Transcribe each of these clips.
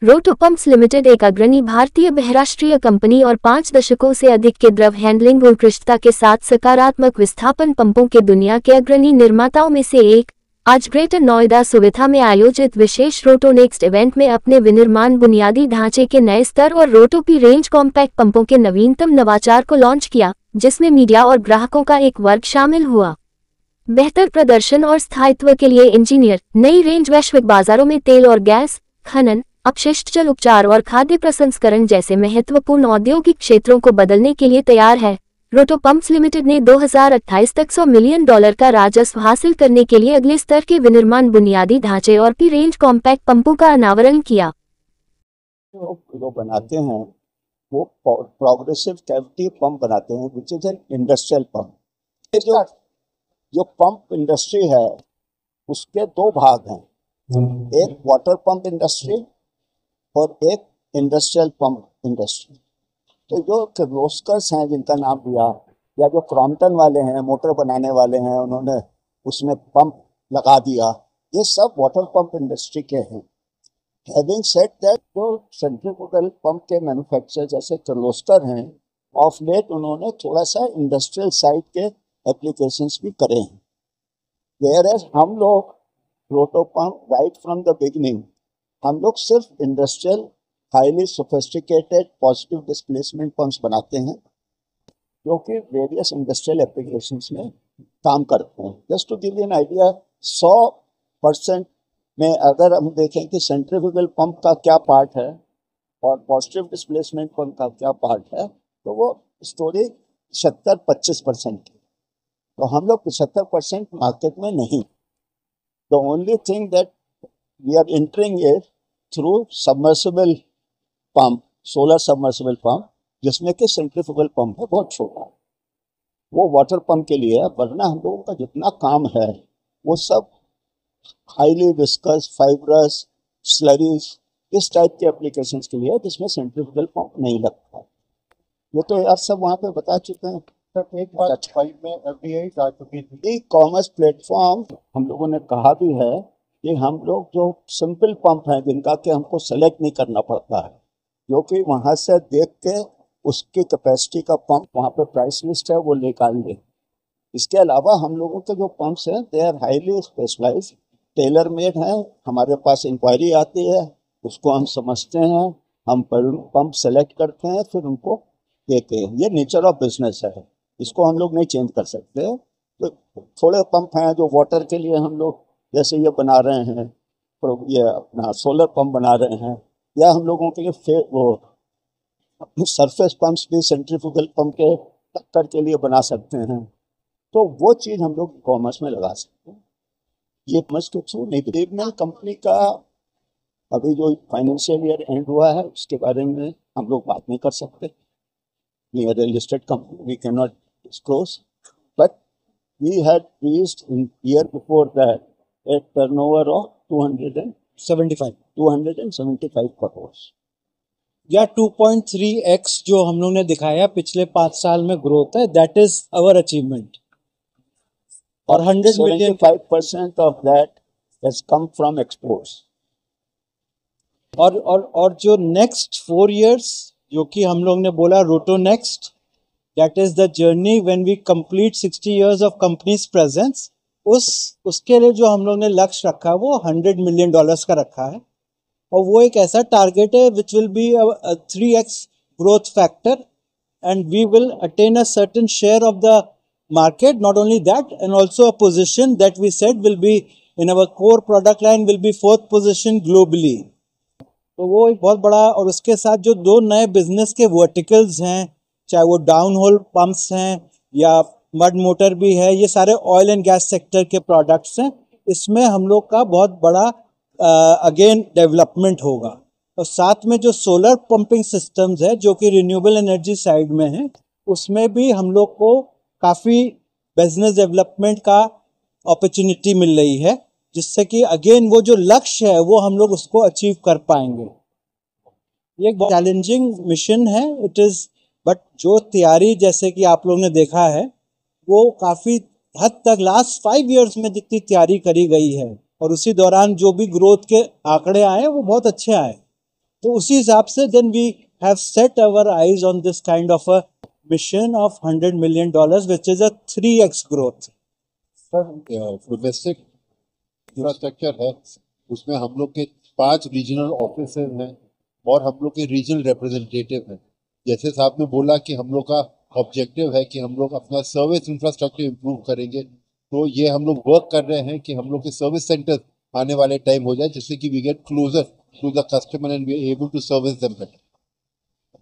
रोटो pumps limited एक अग्रणी भारतीय बहुराष्ट्रीय कंपनी और 5 दशकों से अधिक के द्रव हैंडलिंग उत्कृष्टता के साथ सकारात्मक विस्थापन पंपों के दुनिया के अग्रणी निर्माताओं में से एक, आज ग्रेटर नोएडा सुविधा में आयोजित विशेष रोटो नेक्स्ट इवेंट में अपने विनिर्माण बुनियादी ढांचे के नए स्तर और रोटो पी रेंज कॉम्पैक्ट पंपों के नवीनतम नवाचार को लॉन्च किया, जिसमें मीडिया और ग्राहकों का एक वर्ग शामिल हुआ। बेहतर प्रदर्शन और स्थायित्व के लिए इंजीनियर नई रेंज वैश्विक बाजारों में तेल और गैस, खनन, अपशिष्ट जल उपचार और खाद्य प्रसंस्करण जैसे महत्वपूर्ण औद्योगिक क्षेत्रों को बदलने के लिए तैयार है। रोटो पंप्स लिमिटेड ने 2028 तक $100 मिलियन का राजस्व हासिल करने के लिए अगले स्तर के विनिर्माण बुनियादी ढांचे और पी रेंज कॉम्पैक्ट पंपों का अनावरण किया। जो बनाते हैं वो प्रोग्रेसिव कैविटी पंप बनाते हैं, which is an industrial pump. जो पंप इंडस्ट्री है उसके दो भाग हैं, एक वाटर पंप इंडस्ट्री और एक इंडस्ट्रियल पंप इंडस्ट्री। तो जो किर्लोस्कर्स हैं जिनका नाम लिया, या जो क्रॉम्पटन वाले हैं मोटर बनाने वाले हैं, उन्होंने उसमें पंप लगा दिया, ये सब वाटर पंप इंडस्ट्री के हैं। हैविंग सेड दैट, जो सेंट्रीफ्यूगल पंप के मैन्युफैक्चरर जैसे किर्लोस्कर हैं, ऑफ लेट उन्होंने थोड़ा सा इंडस्ट्रियल साइड के एप्लीकेशंस भी करे हैं। वेयरएज हम लोग रोटो pump right from the beginning हम लोग सिर्फ industrial highly sophisticated positive displacement pumps बनाते हैं, जो कि वेरियस इंडस्ट्रियल एप्लीकेशंस में काम करते हैं। Just to give you an idea, 100% में अगर हम देखें कि सेंट्रीफ्यूगल पंप का क्या पार्ट है और पॉजिटिव डिस्प्लेसमेंट पंप का क्या पार्ट है, तो वो स्टोरी 70-25% की। तो हम लोग 75% मार्केट में नहीं। The only thing that we are entering is through submersible pump, solar submersible pump, जिसमें कि सेंट्रीफ्यूगल पंप है बहुत छोटा, वो वाटर पंप के लिए है। वरना हम लोगों का जितना काम है वो सब हाईली विस्कस, फाइब्रस, स्लरीज, इस टाइप के एप्लीकेशंस के लिए है, जिसमें सेंट्रीफ्यूगल पंप नहीं लगता। ये तो यार सब वहाँ पे बता चुके हैं। एक बात 5 में एफडीआई आ चुकी थी। ई कॉमर्स प्लेटफॉर्म हम लोगों ने कहा भी है कि हम लोग जो सिंपल पंप हैं जिनका कि हमको सेलेक्ट नहीं करना पड़ता है, जो कि वहाँ से देख के उसकी कैपेसिटी का पंप वहाँ पे प्राइस लिस्ट है वो निकाल दे। इसके अलावा हम लोगों के जो पंप्स हैं they are highly specialise, tailor made हैं। हमारे पास इंक्वायरी आती है, उसको हम समझते हैं, हम पंप सेलेक्ट करते हैं, फिर उनको देते हैं। ये नेचर ऑफ बिजनेस है, इसको हम लोग नहीं चेंज कर सकते। तो थोड़े पंप हैं जो वाटर के लिए हम लोग जैसे ये बना रहे हैं, ये अपना सोलर पंप बना रहे हैं, या हम लोगों के लिए वो सरफेस पंप्स भी सेंट्रीफ्यूगल पंप के टक्कर के लिए बना सकते हैं। तो वो चीज़ हम लोग कॉमर्स में लगा सकते हैं। ये कॉमर्स के थ्रू नहीं। देवमल कंपनी का अभी जो फाइनेंशियल ईयर एंड हुआ है उसके बारे में हम लोग बात नहीं कर सकते। We are a listed company, we cannot disclose, but we had reached in year before that a turnover of 275 crores. या 2.3x जो हम लोग ने दिखाया पिछले 5 साल में ग्रोथ है, दैट इज अवर अचीवमेंट। और 100 million 75% of that has come from exports. और जो नेक्स्ट 4 years जो कि हम लोग ने बोला Roto next, that is the journey when we complete 60 years of company's presence, उसके लिए जो हम लोग ने लक्ष्य रखा है वो $100 मिलियन का रखा है। और वो एक ऐसा टारगेट है which will be 3x growth factor, and we will attain a certain share of the market, not only that and also a position that we said will be in our core product line will be 4th position globally. तो वो एक बहुत बड़ा, और उसके साथ जो 2 नए बिजनेस के वर्टिकल्स हैं, चाहे वो डाउन होल पंप्स हैं या मड मोटर भी है, ये सारे ऑयल एंड गैस सेक्टर के प्रोडक्ट्स हैं। इसमें हम लोग का बहुत बड़ा अगेन डेवलपमेंट होगा। और साथ में जो सोलर पंपिंग सिस्टम्स है जो कि रिन्यूएबल एनर्जी साइड में है, उसमें भी हम लोग को काफ़ी बिजनेस डेवलपमेंट का अपॉर्चुनिटी मिल रही है, जिससे कि अगेन वो जो लक्ष्य है वो हम लोग उसको अचीव कर पाएंगे। ये एक चैलेंजिंग मिशन है इट इज़, बट जो तैयारी जैसे कि आप लोग ने देखा है वो काफ़ी हद तक लास्ट 5 years में जितनी तैयारी करी गई है और उसी दौरान जो भी ग्रोथ के आंकड़े आए वो बहुत अच्छे आए। तो उसी हिसाब से then we have set our eyes on this kind of a mission of $100 million, which is a 3x growth. Sir domestic infrastructure है, उसमें हम लोग के 5 रीजनल ऑफिस हैं और हम लोग के रीजनल रिप्रेजेंटेटिव हैं। जैसे साहब ने बोला कि हम लोग का ऑब्जेक्टिव है कि हम लोग अपना सर्विस इंफ्रास्ट्रक्चर इम्प्रूव करेंगे, तो ये हम लोग वर्क कर रहे हैं कि हम लोग के सर्विस सेंटर आने वाले टाइम हो जाए, जिससे कि we get closer to the customer and we are able to service them better.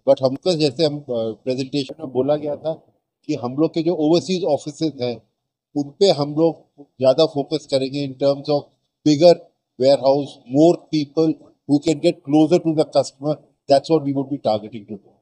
But हमको जैसे हम प्रेजेंटेशन में बोला गया था कि हम लोग के जो ओवरसीज ऑफिसेज हैं उन पे हम लोग ज़्यादा फोकस करेंगे in terms of bigger warehouse, more people who can get closer to the customer. That's what we would be targeting to do.